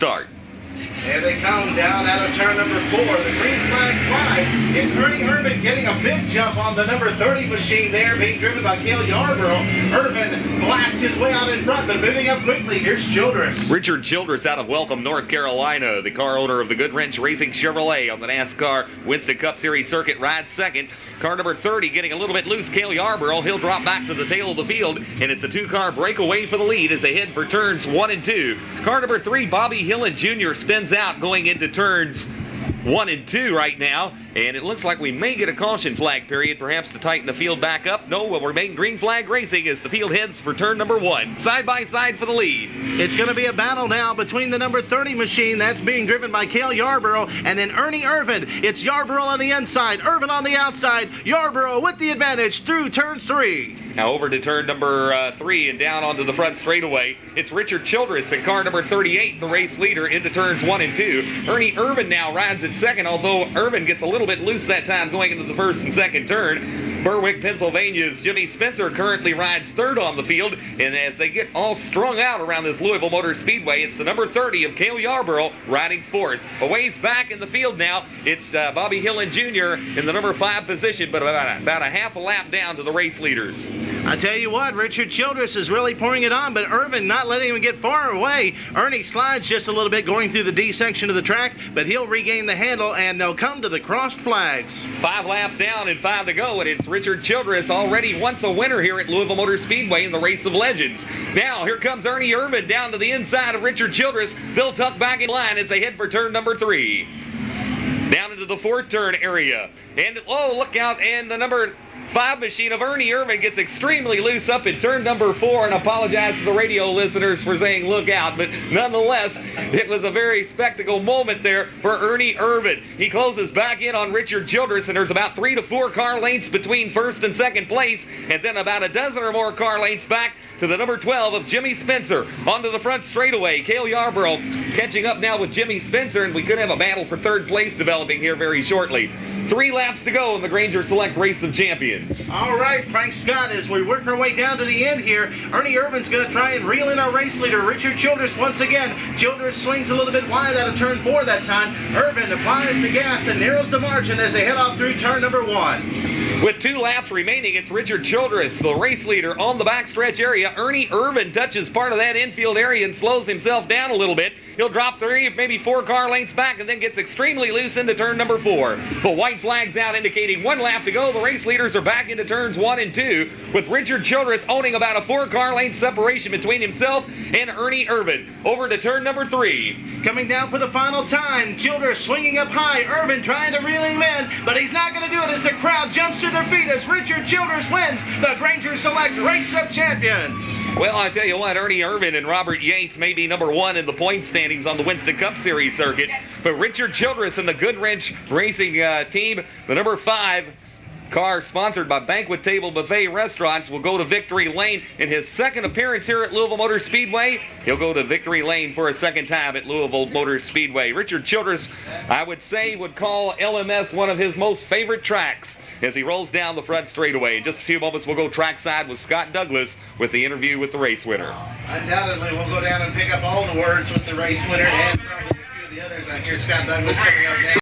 Start. Here they come down out of turn number 4. The green flag flies. It's Ernie Irvin getting a big jump on the number 30 machine there, being driven by Cale Yarborough. Irvin blasts his way out in front, but moving up quickly. Here's Childress. Richard Childress out of Welcome, North Carolina. The car owner of the Goodwrench Racing Chevrolet on the NASCAR Winston Cup Series circuit rides second. Car number 30 getting a little bit loose. Cale Yarborough. He'll drop back to the tail of the field, and it's a two-car breakaway for the lead as they head for turns 1 and 2. Car number 3, Bobby Hillen Jr. spins out going into turns 1 and 2 right now, and it looks like we may get a caution flag period, perhaps to tighten the field back up. No, we'll remain green flag racing as the field heads for turn number 1. Side by side for the lead. It's going to be a battle now between the number 30 machine that's being driven by Cale Yarborough and then Ernie Irvin. It's Yarborough on the inside, Irvin on the outside. Yarborough with the advantage through turns 3. Now over to turn number 3 and down onto the front straightaway. It's Richard Childress in car number 38, the race leader, into turns 1 and 2. Ernie Irvin now rides at second, although Irvin gets a little bit loose that time going into the first and second turn. Berwick, Pennsylvania's Jimmy Spencer currently rides third on the field, and as they get all strung out around this Louisville Motor Speedway, it's the number 30 of Cale Yarborough riding fourth. A ways back in the field now, it's Bobby Hillen Jr. in the number 5 position, but about a half a lap down to the race leaders. I tell you what, Richard Childress is really pouring it on, but Irvin not letting him get far away. Ernie slides just a little bit going through the D section of the track, but he'll regain the handle, and they'll come to the crossed flags. 5 laps down and 5 to go, and it's Richard Childress, already once a winner here at Louisville Motor Speedway in the Race of Legends. Now, here comes Ernie Irvin down to the inside of Richard Childress. They'll tuck back in line as they head for turn number 3. Down into the 4th turn area. And, oh, look out, and the number 5 machine of Ernie Irvin gets extremely loose up in turn number 4, and apologize to the radio listeners for saying look out, but nonetheless, it was a very spectacle moment there for Ernie Irvin. He closes back in on Richard Childress, and there's about 3 to 4 car lengths between first and second place, and then about a dozen or more car lengths back to the number 12 of Jimmy Spencer. Onto the front straightaway, Cale Yarborough catching up now with Jimmy Spencer, and we could have a battle for third place developing here very shortly. 3 laps to go in the Granger Select Race of Champions. All right, Frank Scott, as we work our way down to the end here, Ernie Irvin's going to try and reel in our race leader, Richard Childress, once again. Childress swings a little bit wide out of turn 4 that time. Irvin applies the gas and narrows the margin as they head off through turn number 1. With 2 laps remaining, it's Richard Childress, the race leader, on the backstretch area. Ernie Irvin touches part of that infield area and slows himself down a little bit. He'll drop 3, maybe 4 car lengths back, and then gets extremely loose into turn number 4. The white flag's out indicating 1 lap to go. The race leaders are back into turns 1 and 2, with Richard Childress owning about a 4 car length separation between himself and Ernie Irvin. Over to turn number 3. Coming down for the final time, Childress swinging up high. Irvin trying to reel him in, but he's not going to do it as the crowd jumps to their feet as Richard Childress wins the Granger Select Race of Champions. Well, I tell you what, Ernie Irvin and Robert Yates may be number 1 in the point standings on the Winston Cup Series circuit, but Richard Childress and the Goodwrench Racing team, the number 5 car sponsored by Banquet Table Buffet Restaurants, will go to Victory Lane in his second appearance here at Louisville Motor Speedway. He'll go to Victory Lane for a second time at Louisville Motor Speedway. Richard Childress, I would say, would call LMS one of his most favorite tracks as he rolls down the front straightaway. In just a few moments, we'll go trackside with Scott Douglas with the interview with the race winner. Undoubtedly, we'll go down and pick up all the words with the race winner and probably a few of the others. I hear Scott Douglas coming up next.